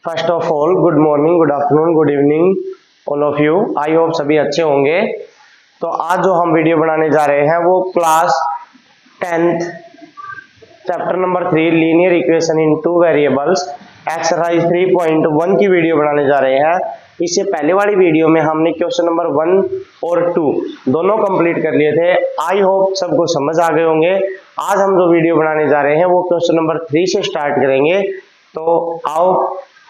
First of all good morning, good afternoon, good evening all of you. I hope सभी अच्छे होंगे। तो आज जो हम वीडियो बनाने जा रहे हैं वो class 10th chapter number 3 linear equation in two variables exercise 3.1 की वीडियो बनाने जा रहे हैं। इससे पहले वाली वीडियो में हमने क्वेश्चन नंबर 1 और 2 दोनों कंप्लीट कर लिए थे। आई होप सबको समझ आ गए होंगे। आज हम जो वीडियो बनाने जा रहे हैं वो क्वेश्चन नंबर 3 से स्टार्ट करेंगे। तो आओ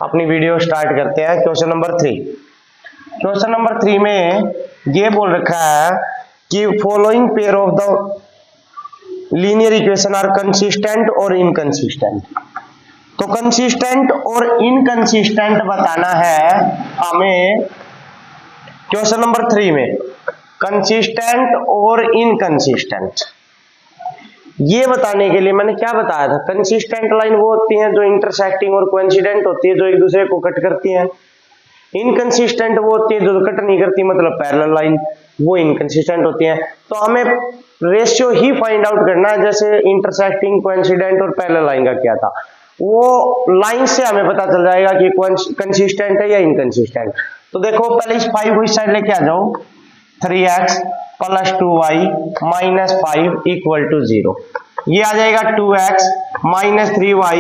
अपनी वीडियो स्टार्ट करते हैं। क्वेश्चन नंबर 3, क्वेश्चन नंबर 3 में ये बोल रखा है कि following pair of the linear equation are consistent और इनकंसिस्टेंट। तो कंसिस्टेंट और इनकंसिस्टेंट बताना है हमें क्वेश्चन नंबर 3 में। कंसिस्टेंट और इनकंसिस्टेंट ये बताने के लिए मैंने क्या बताया था, कंसिस्टेंट लाइन वो होती हैं जो इंटरसेक्टिंग और कोइंसिडेंट होती है, जो एक दूसरे को कट करती हैं। इनकंसिस्टेंट वो होती है जो कट नहीं करती, मतलब पैरेलल लाइन, वो इनकंसिस्टेंट होती हैं। तो हमें रेशियो ही फाइंड आउट करना है, जैसे इंटरसेक्टिंग, कोइंसिडेंट और पैरेलल लाइन का क्या था, वो लाइन से हमें पता चल जाएगा कि कंसिस्टेंट है या इनकंसिस्टेंट। तो देखो पहले इस 5 को इस साइड लेके आ जाओ। 3x + 2y - 5 = 0। ये आ जाएगा 2x - 3y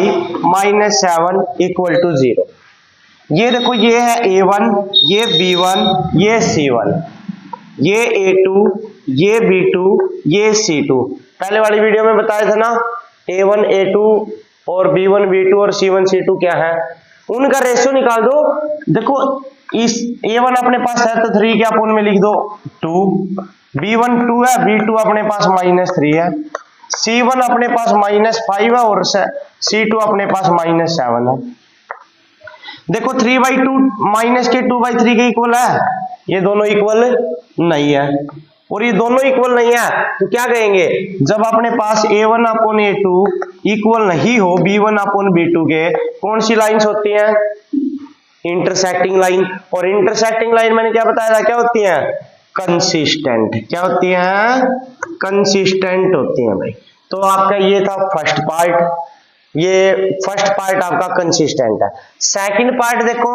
- 7 = 0। ये देखो ये है a1, ये b1, ये c1, ये a2, ये b2, ये c2। पहले वाली वीडियो में बताया था ना, a1 a2 और b1 b2 और c1 c2 क्या है, उनका रेशियो निकाल दो। देखो इस a1 अपने पास है तो 3 के अपोन में लिख दो 2, b1 2 है, b2 अपने पास -3 है, c1 अपने पास -5 है और c2 अपने पास -7 है। देखो 3/2 माइनस के 2/3 के इक्वल है, ये दोनों इक्वल नहीं है और ये दोनों इक्वल नहीं है तो क्या कहेंगे, जब अपने पास a1 अपॉन a2 इक्वल नहीं हो b1 अपॉन b2 के, कौन सी लाइंस होती हैं, इंटरसेक्टिंग लाइन। और इंटरसेक्टिंग लाइन मैंने क्या बताया था, क्या होती है, कंसिस्टेंट। क्या होती है, कंसिस्टेंट होती है भाई। तो आपका ये था फर्स्ट पार्ट, ये फर्स्ट पार्ट आपका कंसिस्टेंट है। सेकंड पार्ट देखो,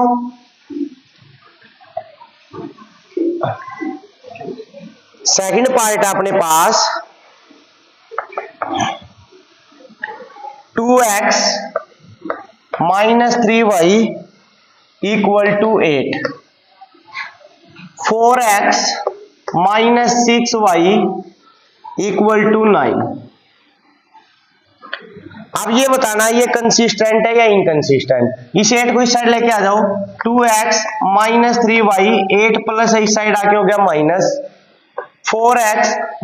सेकंड पार्ट अपने पास 2x - 3y = 8, 4x - 6y = 9। अब ये बताना ये कंसिस्टेंट है या इनकंसिस्टेंट। इस 8 को इस साइड लेके आ जाओ। 2x - 3y 8 प्लस इस साइड आके हो गया माइनस, 4x -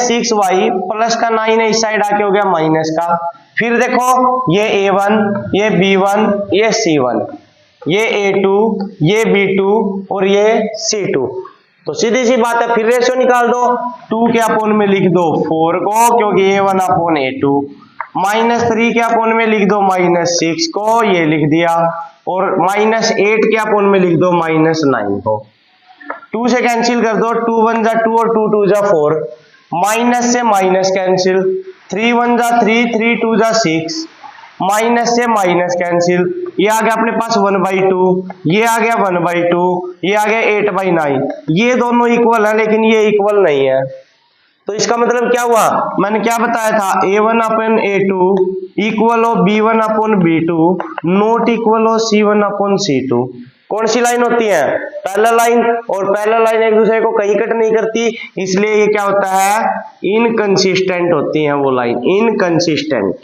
6y प्लस का 9 है, इस साइड आके हो गया माइनस का। फिर देखो ये a1, ये b1, ये c1, ये a2, ये b2 और ये c2। तो सीधी सी बात है, फिर रेशियो निकाल दो। 2 के अपोन में लिख दो 4 को, क्योंकि a1 अपॉन a2, -3 के अपोन में लिख दो -6 को, ये लिख दिया, और -8 के अपोन में लिख दो -9 को। 2 से कैंसिल कर दो, 2 1 जा 2 और 2 2 जा 4, माइनस से माइनस कैंसिल, 3 1 जा 3, 3 2 जा 6, माइनस से माइनस कैंसिल, ये आ गया अपने पास 1/2, ये आ गया 1/2, ये आ गया 8/9। ये दोनों इक्वल है लेकिन ये इक्वल नहीं है। तो इसका मतलब क्या हुआ, मैंने क्या बताया था, a1 अपॉन a2 इक्वल हो b1 upon b2 not equal हो c1 अपॉन c2। कौन सी लाइन होती है, पैरेलल लाइन, और पैरेलल लाइन एक दूसरे को कहीं कट नहीं करती, इसलिए ये क्या होता है, इनकंसिस्टेंट होती है वो लाइन, इनकंसिस्टेंट।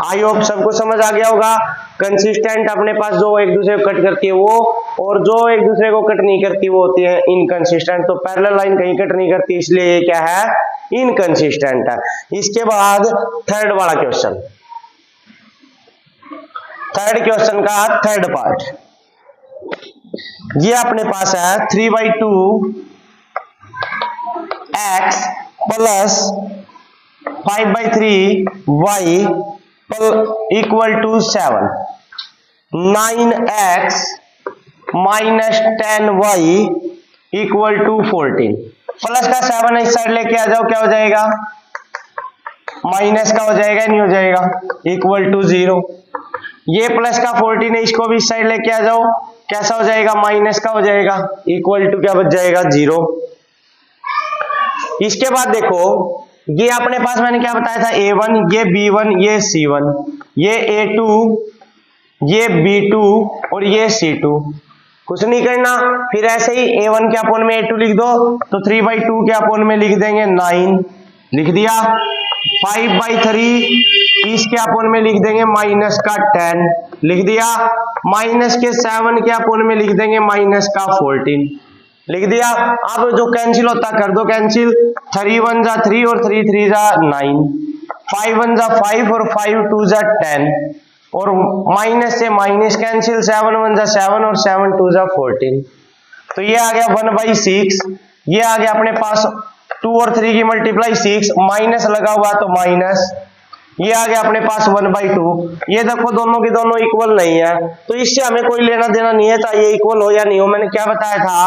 आई होप सबको समझ आ गया होगा। कंसिस्टेंट अपने पास जो एक दूसरे को कट करती है वो, और जो एक दूसरे को कट नहीं करती वो होती है इनकंसिस्टेंट। तो पैरेलल लाइन कहीं कट नहीं करती, इसलिए ये क्या है, इनकंसिस्टेंट है। इसके बाद थर्ड वाला क्वेश्चन, थर्ड क्वेश्चन का थर्ड पार्ट, ये अपने पास है 3/2 x + 5/3 y = 7, 9x - 10y = 14। Plus का 7 इस साइड लेके आ जाओ, क्या हो जाएगा, माइनस का हो जाएगा, नहीं हो जाएगा, = 0। ये प्लस का 14 है, इसको भी इस साइड लेके आ जाओ, कैसा हो जाएगा, माइनस का हो जाएगा, इक्वल टू क्या बच जाएगा, 0। इसके बाद देखो ये अपने पास मैंने क्या बताया था, A1, ये B1, ये C1, ये A2, ये B2 और ये C2। कुछ नहीं करना, फिर ऐसे ही A1 के अपोन में A2 लिख दो, तो 3/2 के अपोन में लिख देंगे 9, लिख दिया। 5/3 इसके अपोन में लिख देंगे माइनस का 10, लिख दिया। माइनस के 7 के अपोन में लिख देंगे माइनस का 14, लिख दिया। अब जो कैंसिल होता कर दो कैंसिल, 3 1 जा 3 और 3 3 जा 9, 5 1 जा 5 और 5 2 जा 10, और माइनस से माइनस कैंसिल, 7 1 जा 7 और 7 2 जा 14। तो ये आ गया 1/6, ये आ गया अपने पास 2 और 3 की मल्टीप्लाई 6, माइनस लगा हुआ तो माइनस, ये आ गया अपने पास 1/2। ये देखो दोनों की दोनों इक्वल नहीं है, तो इससे हमें कोई लेना देना नहीं है, चाहे इक्वल हो या नहीं हो। मैंने क्या बताया था,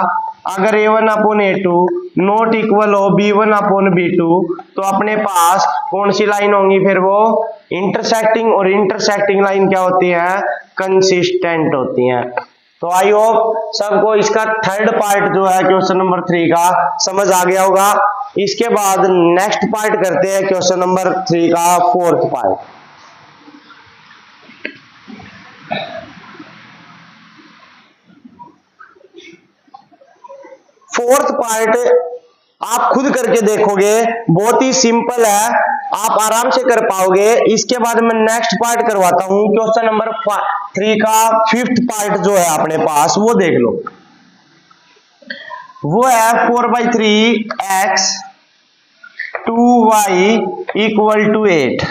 अगर A1 upon A2 not equal हो B1 अपॉन B2, तो अपने पास कौन सी लाइन होंगी, फिर वो इंटरसेक्टिंग, और इंटरसेक्टिंग लाइन क्या होती है, कंसिस्टेंट होती है। तो आई होप सबको इसका थर्ड पार्ट जो है क्वेश्चन नंबर 3 का समझ आ गया होगा। इसके बाद नेक्स्ट पार्ट करते हैं क्वेश्चन नंबर 3 का फोर्थ पार्ट। फोर्थ पार्ट आप खुद करके देखोगे, बहुत ही सिंपल है, आप आराम से कर पाओगे। इसके बाद मैं नेक्स्ट पार्ट करवाता हूं, क्वेश्चन नंबर 3 का फिफ्थ पार्ट जो है अपने पास, वो देख लो। वो है 4/3x 2y equal to 8,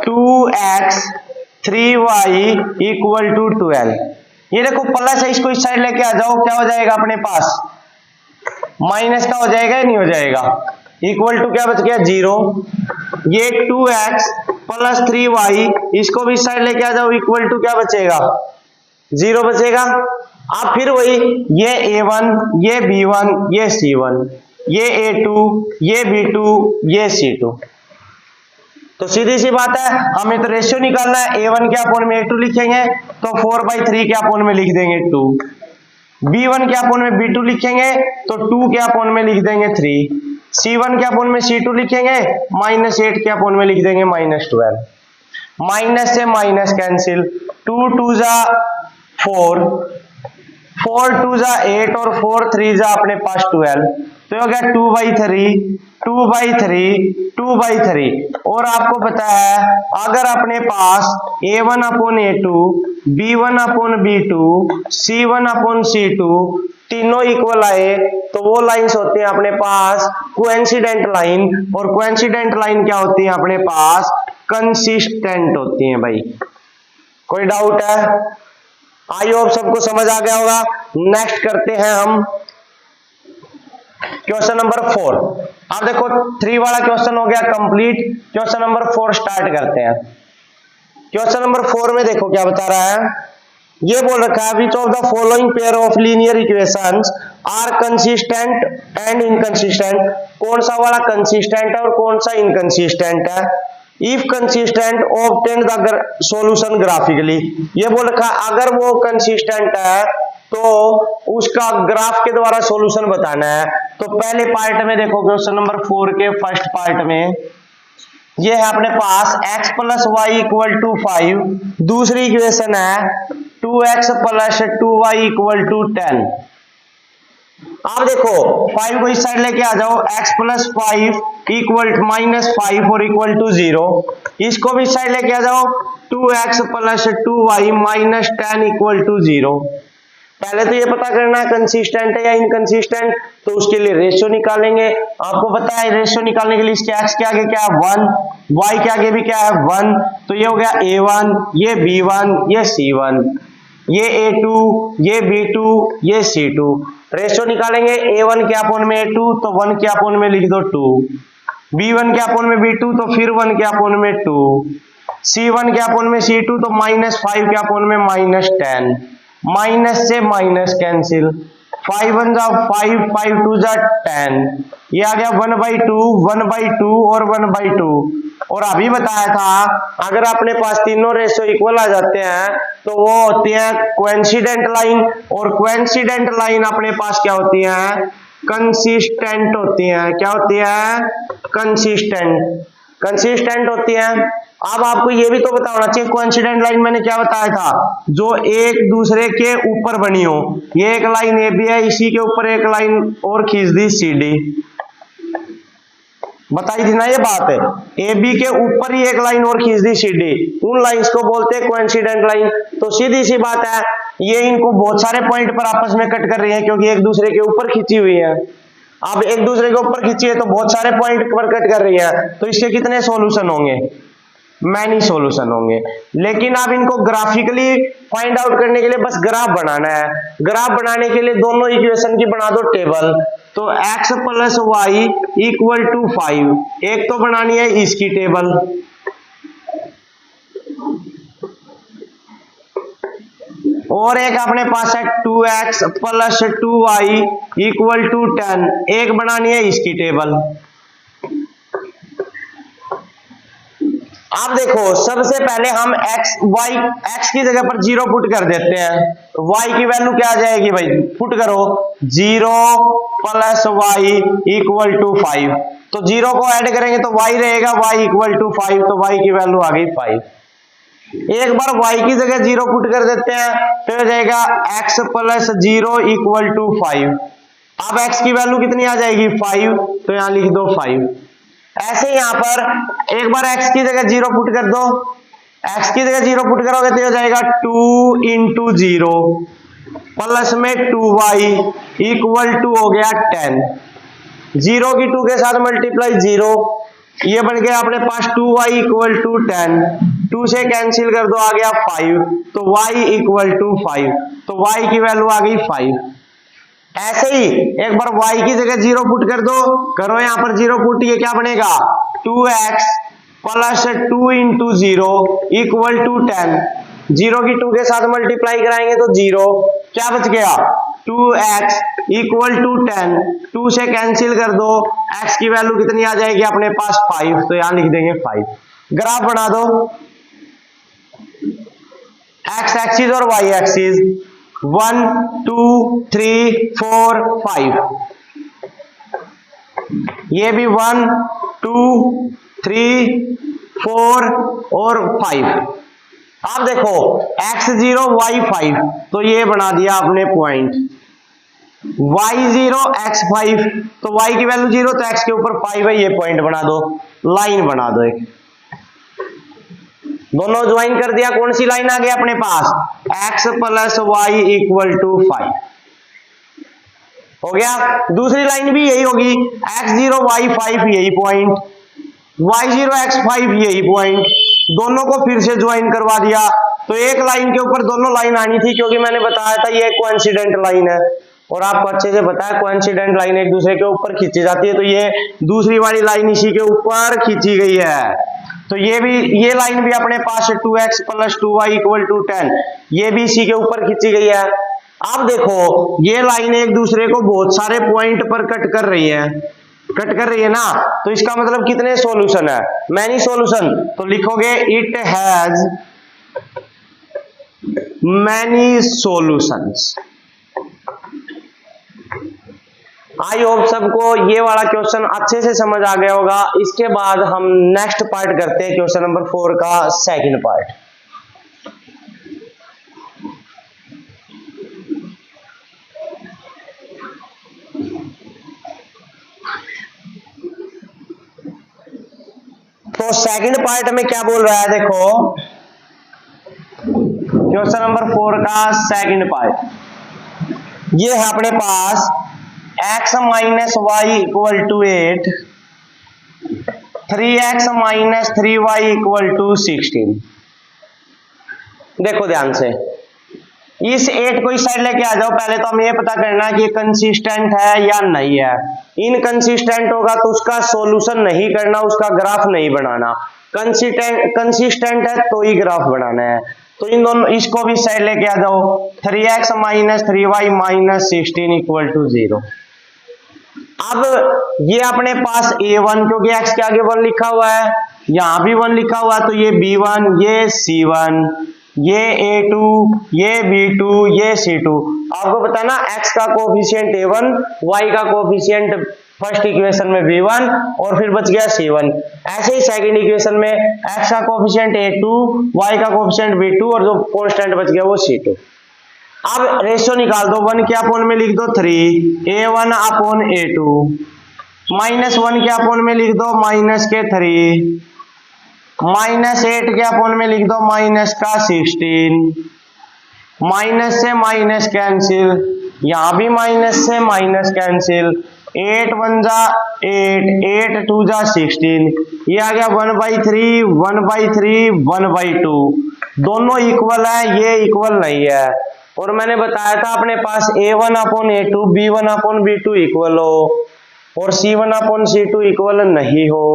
2x 3y equal to 12। ये देखो प्लस है, इसको इस साइड लेके आ जाओ, क्या हो जाएगा अपने पास, माइनस का हो जाएगा या नहीं हो जाएगा, इक्वल टू क्या बच गया, 0। ये 2x प्लस 3y, इसको भी इस साइड लेके आ जाओ, इक्वल टू क्या बचेगा, 0 बचेगा। अब फिर वही, ये A1, ये B1, ये C1, ये A2, ये B2, ये C2। तो सीधी सी बात है, हमें तो रेशियो निकालना है। A1 के अपोन में A2 लिखेंगे तो 4/3 के अपोन में लिख देंगे 2, B1 के अपोन में B2 लिखेंगे तो 2 के अपोन में लिख देंगे 3, C1 के अपोन में C2 लिखेंगे -8 के अपोन में लिख देंगे -12। माइनस से माइनस कैंसिल, 2 2 जा 4, 4 2 जा 8 और 4 3 जा अपने पास 12, तो हो गया 2/3, 2/3, 2/3। और आपको पता है अगर अपने पास A1 upon A2, B1 upon B2, C1 upon C2 तीनों इक्वल आए, तो वो लाइंस होते हैं अपने पास कोइंसिडेंट लाइन, और कोइंसिडेंट लाइन क्या होती है अपने पास, कंसिस्टेंट होती है। भाई कोई डाउट है, आई होप सबको समझ आ गया होगा। नेक्स्ट करते हैं हम क्वेश्चन नंबर 4। अब देखो 3 वाला क्वेश्चन हो गया कंप्लीट, क्वेश्चन नंबर 4 स्टार्ट करते हैं। क्वेश्चन नंबर 4 में देखो क्या बता रहा है, ये बोल रखा है which of the following pair of linear equations are consistent and inconsistent. कौन सा वाला कंसिस्टेंट है और कौन सा इनकंसिस्टेंट है। If consistent obtain the solution graphically. ये बोल रखा है अगर वो कंसिस्टेंट है तो उसका ग्राफ के द्वारा सॉल्यूशन बताना है। तो पहले पार्ट में देखो क्वेश्चन नंबर 4 के फर्स्ट पार्ट में ये है अपने पास x plus Y equal to 5, दूसरी इक्वेशन है 2x plus 2y equal to 10। अब देखो 5 को इस साइड लेके आ जाओ, x प्लस 5 इक्वल -5 और इक्वल टू 0। इसको भी इस साइड लेके आ जाओ, 2x plus 2y minus 10 equal to 0। पहले तो ये पता करना है कंसिस्टेंट है या इनकंसिस्टेंट, तो उसके लिए रेशियो निकालेंगे। आपको पता है रेशियो निकालने के लिए इसके x के आगे क्या है 1, y के आगे भी क्या है 1, तो ये हो गया A1, ये B1, ये C1, ये A2, ये B2, ये C2। रेशियो निकालेंगे A1 के अपोन में A2 तो 1 के अपोन में लिख दो 2, B1 के अपोन में B2 तो फिर 1 के अपोन में 2, C1 के अपोन में C2 तो -5 के अपोन में -10। माइनस से माइनस कैंसिल, 5 1 जा 5, 5 2 जा 10। ये आ गया 1/2, 1/2 और 1/2। और अभी बताया था अगर अपने पास तीनों रेशियो इक्वल आ जाते हैं तो वो होती है कोइंसिडेंट लाइन, और कोइंसिडेंट लाइन अपने पास क्या होती है, कंसिस्टेंट होती है। क्या होती है, कंसिस्टेंट, कंसिस्टेंट होती है। अब आपको ये भी तो पता होना चाहिए कोइंसिडेंट लाइन मैंने क्या बताया था, जो एक दूसरे के ऊपर बनी हो। ये एक लाइन ए बी है, इसी के ऊपर एक लाइन और खींच दी सी डी, बताई थी ना ये बात है। ए बी के ऊपर ही एक लाइन और खींच दी सी डी, उन लाइंस को बोलते हैं कोइंसिडेंट लाइन। तो सीधी सी बात है, ये इनको बहुत सारे पॉइंट पर आपस में कट कर रही है क्योंकि एक दूसरे के ऊपर खींची हुई है। अब एक दूसरे के ऊपर खींची है तो बहुत सारे पॉइंट पर कट कर रही है, तो इसके कितने सॉल्यूशन होंगे, मैनी सॉल्यूशन होंगे। लेकिन अब इनको ग्राफिकली फाइंड आउट करने के लिए बस ग्राफ बनाना है। ग्राफ बनाने के लिए दोनों इक्वेशन की बना दो टेबल। तो x plus Y equal to 5, एक तो बनानी है इसकी टेबल, और एक अपने पास है 2x plus 2y equal to 10, एक बनानी है इसकी टेबल। आप देखो सबसे पहले हम x की जगह पर 0 पुट कर देते हैं, y की वैल्यू क्या आ जाएगी भाई, पुट करो 0 प्लस वाई इक्वल टू 5, तो 0 को ऐड करेंगे तो y रहेगा y इक्वल टू 5, तो y की वैल्यू आ गई 5। एक बार y की जगह 0 पुट कर देते हैं तो हो जाएगा x प्लस 0 इक्वल टू 5। अब x की वैल्यू कितनी आ जाएगी 5, तो यहां लिख दो 5। ऐसे यहां पर एक बार x की जगह 0 पुट कर दो, x की जगह 0 पुट करोगे तो हो जाएगा 2 इंटू 0 प्लस में 2y इक्वल टू हो गया 10, 0 की 2 के साथ मल्टीप्लाई 0, ये बन गया अपने पास 2y इक्वल टू 10, 2 से कैंसिल कर दो आ गया 5, तो y इक्वल टू 5, तो y की वैल्यू आ गई 5। ऐसे ही एक बार y की जगह 0 पुट कर दो, करो यहां पर 0 पुट, ये क्या बनेगा 2x plus 2 into 0 equal to 10, 0 की 2 के साथ मल्टीप्लाई कराएंगे तो 0, क्या बच गया 2x इक्वल टू 10, 2 से कैंसिल कर दो, x की वैल्यू कितनी आ जाएगी अपने पास 5, तो यहां लिख देंगे 5। ग्राफ बना दो, x एक्सिस और y एक्सिस 1 2 3 4 5, ये भी 1 2 3 4 और 5। आप देखो x0 y5, तो ये बना दिया आपने पॉइंट, y0 x5, तो y की वैल्यू 0 तो x के ऊपर 5 है, ये पॉइंट बना दो, लाइन बना दो एक, दोनों ज्वाइन कर दिया। कौन सी लाइन आ गई अपने पास, x plus Y equal to 5 हो गया। दूसरी लाइन भी यही होगी, x0 y5 यही पॉइंट, y0 x5 यही पॉइंट, दोनों को फिर से ज्वाइन करवा दिया। तो एक लाइन के ऊपर दोनों लाइन आनी थी, क्योंकि मैंने बताया था ये कोइंसिडेंट लाइन है, और आपको अच्छे से पता है कोइंसिडेंट लाइन एक दूसरे के ऊपर खींची जाती है, तो ये दूसरी वाली लाइन इसी के ऊपर खींची गई है। तो ये लाइन भी अपने पास 2x plus 2y equal to 10, ये भी इसी के ऊपर खींची गई है। अब देखो ये लाइन एक दूसरे को बहुत सारे पॉइंट पर कट कर रही है, कट कर रही है ना, तो इसका मतलब कितने सॉल्यूशन है, मैनी सॉल्यूशन। तो लिखोगे it has many solutions. I hope सबको ये वाला क्वेश्चन अच्छे से समझ आ गया होगा। इसके बाद हम नेक्स्ट पार्ट करते हैं, क्वेश्चन नंबर 4 का सेकंड पार्ट। तो सेकंड पार्ट में क्या बोल रहा है, देखो क्वेश्चन नंबर 4 का सेकंड पार्ट, ये है अपने पास x minus Y equal to 8, 3x minus 3y equal to 16। देखो ध्यान से, इस 8 को इस साइड लेके आ जाओ। पहले तो हमें ये पता करना है कि ये कंसिस्टेंट है या नहीं है। इनकंसिस्टेंट होगा तो उसका सॉल्यूशन नहीं करना, उसका ग्राफ नहीं बनाना। कंसिस्टेंट है तो ही ग्राफ बनाना है। तो इन दोनों, इसको भी साइड लेके आ जाओ, 3x minus 3y minus 16 equal to 0। अब ये अपने पास a1, क्योंकि x के आगे 1 लिखा हुआ है, यहां भी 1 लिखा हुआ तो ये B1, ये C1, ये A2, ये B2, ये C2। आपको पता ना x का कोफिशिएंट A1, y का कोफिशिएंट फर्स्ट इक्वेशन में B1 और फिर बच गया C1। ऐसे ही सेकंड इक्वेशन में x का कोफिशिएंट A2, y का कोफिशिएंट B2 और जो कांस्टेंट बच गया वो C2। अब रेशियो निकाल दो, 1 के अपोन में लिख दो 3, A1 अपॉन A2, -1 के अपोन में लिख दो -3, -8 के अपोन में लिख दो -16, माइनस से माइनस कैंसिल, यहां भी माइनस से माइनस कैंसिल, 8 1 जा 8, 8 2 जा 16, ये आ गया 1/3, 1/3, 1/2। दोनों इक्वल है, ये इक्वल नहीं है। और मैंने बताया था अपने पास A1 upon A2, B1 upon B2 equal हो और C1 अपॉन C2 इक्वल नहीं हो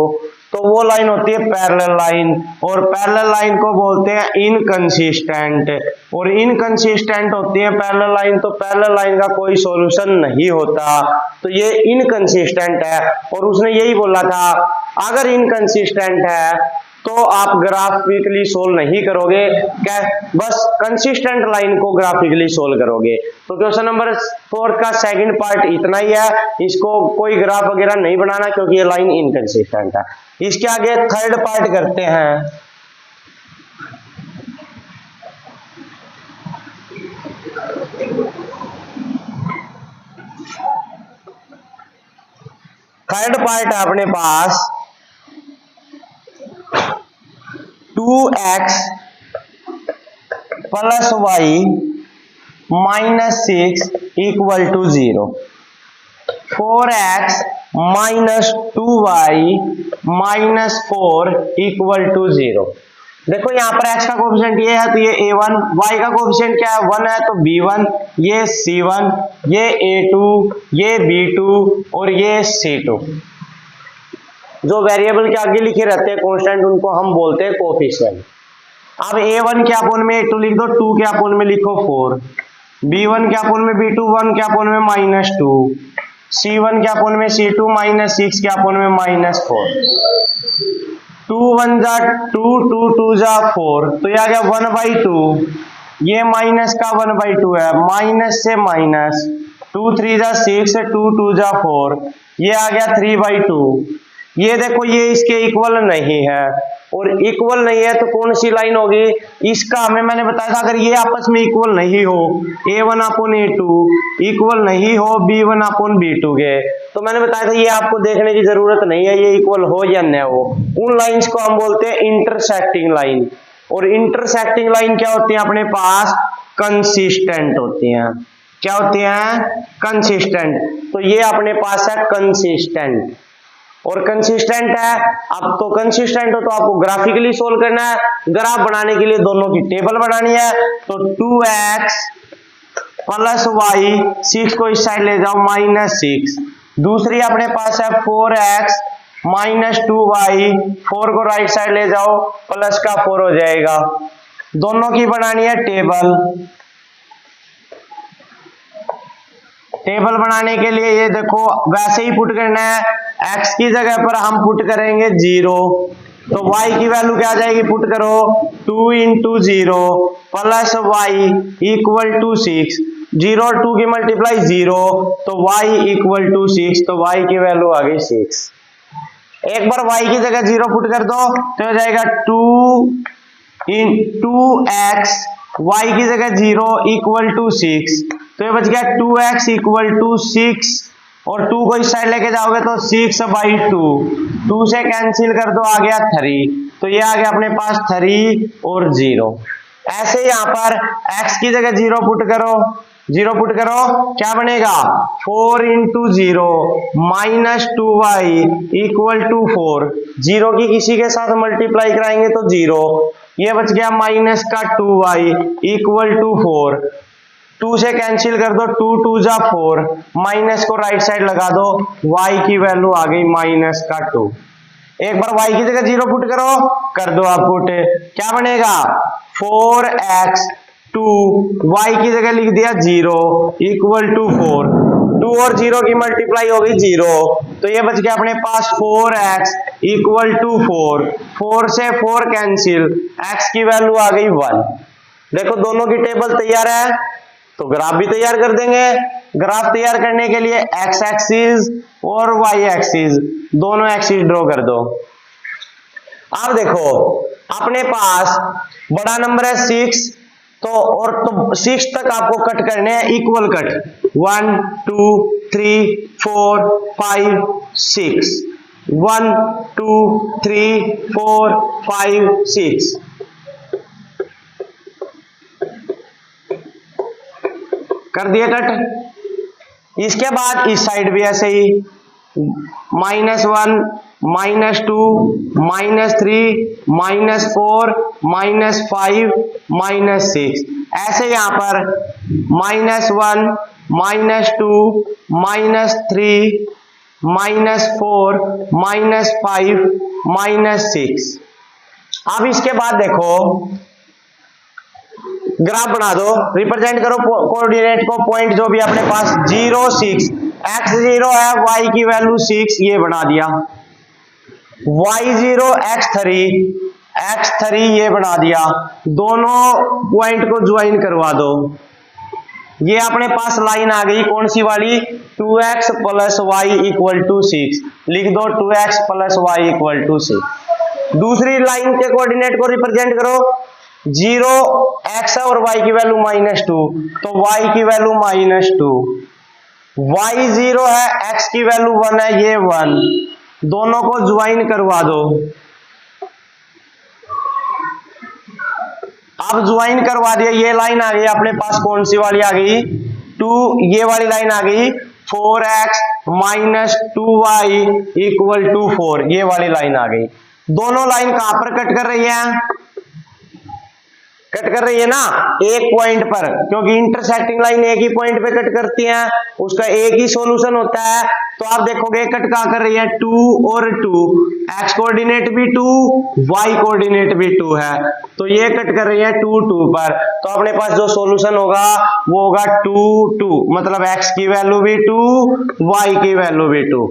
तो वो लाइन होती है पैरेलल लाइन, और पैरेलल लाइन को बोलते हैं इनकंसिस्टेंट, और इनकंसिस्टेंट होती है पैरेलल लाइन, तो पैरेलल लाइन का कोई सॉल्यूशन नहीं होता, तो ये इनकंसिस्टेंट है। और उसने यही बोला था अगर इनकंसिस्टेंट है तो आप ग्राफिकली सोल्व नहीं करोगे, क्या बस कंसिस्टेंट लाइन को ग्राफिकली सोल्व करोगे। तो क्वेश्चन नंबर 4 का सेकंड पार्ट इतना ही है, इसको कोई ग्राफ वगैरह नहीं बनाना क्योंकि ये लाइन इनकंसिस्टेंट है। इसके आगे थर्ड पार्ट करते हैं। थर्ड पार्ट है अपने पास 2x plus y -6 equal to 0, 4x minus 2y -4 equal to 0। देखो यहाँ पर x का कोफिशिएंट ये है तो ये A1, y का कोफिशिएंट क्या है 1 है तो B1, ये C1, ये A2, ये B2 और ये C2। जो वेरिएबल के आगे लिखे रहते हैं कांस्टेंट उनको हम बोलते हैं कोफिशिएंट। अब A1 के अपोन में A2 लिख दो, 2 के अपोन में लिखो 4, B1 के अपोन में B2, 1 के अपोन में -2, C1 के अपोन में C2, -6 के अपोन में -4, 2 1 जा 2, 2 2 जा 4, तो ये आ गया 1/2, ये माइनस का 1/2 है, माइनस से माइनस, 2 3 जा 6, 2 2 जा 4, ये आ गया 3/2। ये देखो ये इसके इक्वल नहीं है, और इक्वल नहीं है तो कौन सी लाइन होगी, इसका हमें मैंने बताया था अगर ये आपस में इक्वल नहीं हो, A1 अपॉन A2 इक्वल नहीं हो B1 अपॉन B2 के, तो मैंने बताया था ये आपको देखने की जरूरत नहीं है ये इक्वल हो या न हो। उन लाइंस को हम बोलते हैं इंटरसेक्टिंग लाइन, और इंटरसेक्टिंग लाइन क्या होती है अपने पास, कंसिस्टेंट होती हैं। क्या होती हैं, कंसिस्टेंट। तो ये अपने पास है कंसिस्टेंट, और कंसिस्टेंट है। अब तो कंसिस्टेंट हो तो आपको ग्राफिकली सोल्व करना है। ग्राफ बनाने के लिए दोनों की टेबल बनानी है, तो 2x प्लस y, 6 को इस साइड ले जाओ -6, दूसरी अपने पास है 4x -2y, 4 को राइट साइड ले जाओ प्लस का 4 हो जाएगा। दोनों की बनानी है टेबल। टेबल बनाने के लिए ये देखो वैसे ही पुट करना है, x की जगह पर हम पुट करेंगे 0, तो y की वैल्यू क्या आ जाएगी, पुट करो 2 × 0 प्लस y इक्वल टू 6, 0 और 2 की मल्टीप्लाई 0, तो y इक्वल टू 6, तो y की वैल्यू आ गई 6। एक बार y की जगह 0 पुट कर दो तो हो जाएगा 2x, y की जगह 0 इक्वल टू 6, तो ये बच गया 2x इक्वल टू 6, और 2 को इस साइड लेके जाओगे तो 6/2, 2 से कैंसिल कर दो आ गया 3, तो ये आ गया अपने पास 3 और 0। ऐसे यहाँ पर x की जगह 0 पुट करो, 0 पुट करो क्या बनेगा, 4 × 0 -2y इक्वल टू 4, 0 की किसी के साथ मल्टीप्लाई कराएंगे तो 0, ये बच गया -2y इक्वल टू 4, 2 से कैंसिल कर दो, 2 2 जा 4, माइनस को राइट साइड लगा दो, y की वैल्यू आ गई -2। एक बार y की जगह 0 पुट करो, कर दो आप पुट, क्या बनेगा 4x 2, y की जगह लिख दिया 0 इक्वल टू 4, 2 और 0 की मल्टीप्लाई होगी 0, तो ये बच गया अपने पास 4x इक्वल टू 4, 4 से 4 कैंसिल, x की वैल्यू आ गई 1। देखो दोनों की टेबल तैयार है, तो ग्राफ भी तैयार कर देंगे। ग्राफ तैयार करने के लिए x एक्सिस और y एक्सिस दोनों एक्सिस ड्रॉ कर दो। अब देखो अपने पास बड़ा नंबर है 6, तो 6 तक आपको कट करने हैं इक्वल कट, 1 2 3 4 5 6, 1 2 3 4 5 6, कर दिया कट। इसके बाद इस साइड भी ऐसे ही -1 -2 -3 -4 -5 -6, ऐसे यहां पर -1 -2 -3 -4 -5 -6। अब इसके बाद देखो ग्राफ बना दो, रिप्रेजेंट करो कोऑर्डिनेट को, पॉइंट जो भी अपने पास 0 6, x 0 है, y की वैल्यू 6, ये बना दिया, y 0 x 3 ये बना दिया। दोनों पॉइंट को ज्वाइन करवा दो, ये अपने पास लाइन आ गई कौन सी वाली, 2x plus Y equal to 6, लिख दो 2x plus Y equal to 6। दूसरी लाइन के कोऑर्डिनेट को रिप्रेजेंट करो, 0 x है और y की वैल्यू -2, तो y की वैल्यू -2, y 0 है, x की वैल्यू 1 है, ये 1, दोनों को ज्वाइन करवा दो। अब ज्वाइन करवा दिया, ये लाइन आ गई अपने पास कौन सी वाली आ गई, 2, ये वाली लाइन आ गई 4x -2y इक्वल टू 4, ये वाली लाइन आ गई। दोनों लाइन कहां पर कट कर रही है, कट कर रही है ना एक पॉइंट पर, क्योंकि इंटरसेक्टिंग लाइन एक ही पॉइंट पे कट करती है, उसका एक ही सॉल्यूशन होता है। तो आप देखोगे कट कहां कर रही है, 2 और 2, x कोऑर्डिनेट भी 2, y कोऑर्डिनेट भी 2 है, तो ये कट कर रही है 2 2 पर। तो अपने पास जो सॉल्यूशन होगा वो होगा 2 2, मतलब x की वैल्यू भी 2, y की वैल्यू भी 2।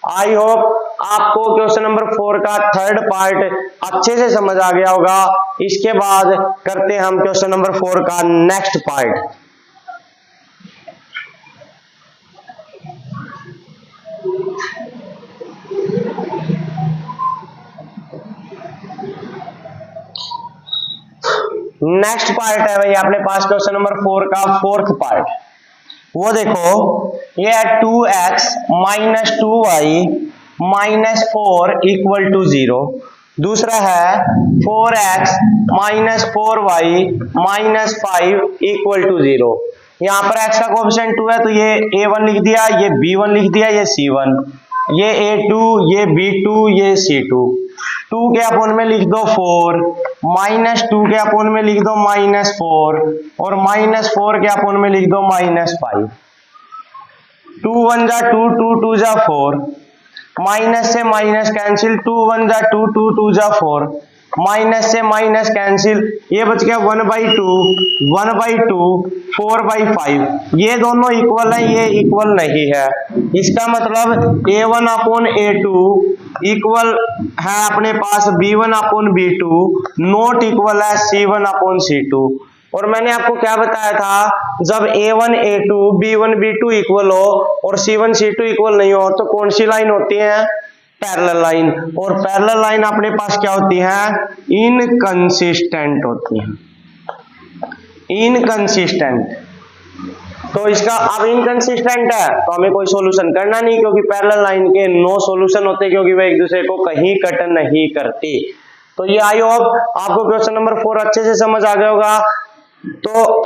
आई होप आपको क्वेश्चन नंबर 4 का थर्ड पार्ट अच्छे से समझ आ गया होगा। इसके बाद करते हैं हम क्वेश्चन नंबर 4 का नेक्स्ट पार्ट। नेक्स्ट पार्ट है भाई अपने पास क्वेश्चन नंबर 4 का फोर्थ पार्ट। वो देखो ये है 2x -2y -4 इक्वल टू 0। दूसरा है 4x -4y -5 इक्वल टू 0। यहाँ पर x का कोएफिशिएंट 2 है, तो ये a1 लिख दिया, ये b1 लिख दिया, ये c1, ये a2, ये b2, ये c2। 2 के अपोन में लिख दो 4, -2 के अपोन में लिख दो -4, और -4 के अपोन में लिख दो -5। 2 1 जा 2, 2 2 जा 4, माइनस से माइनस कैंसिल, 2 1 जा 2, 2 2 जा 4, माइनस से माइनस कैंसिल, ये बच गया 1/2, 1/2, 4/5। ये दोनों इक्वल है, ये इक्वल नहीं है। इसका मतलब a1 अपॉन a2 इक्वल है अपने पास b1 upon b2, not equal है c1 अपॉन c2। और मैंने आपको क्या बताया था, जब a1 a2 b1 b2 equal हो और c1 c2 इक्वल नहीं हो तो कौन सी लाइन होती है, पैरेलल लाइन। और पैरेलल लाइन अपने पास क्या होती है, इनकंसिस्टेंट होती है, इनकंसिस्टेंट। तो इसका अब इनकंसिस्टेंट है तो हमें कोई सॉल्यूशन करना नहीं, क्योंकि पैरेलल लाइन के नो सॉल्यूशन होते, क्योंकि वे एक दूसरे को कहीं कट नहीं करती। तो ये आई होप आपको क्वेश्चन नंबर 4 अच्छे से समझ आ गया होगा। तो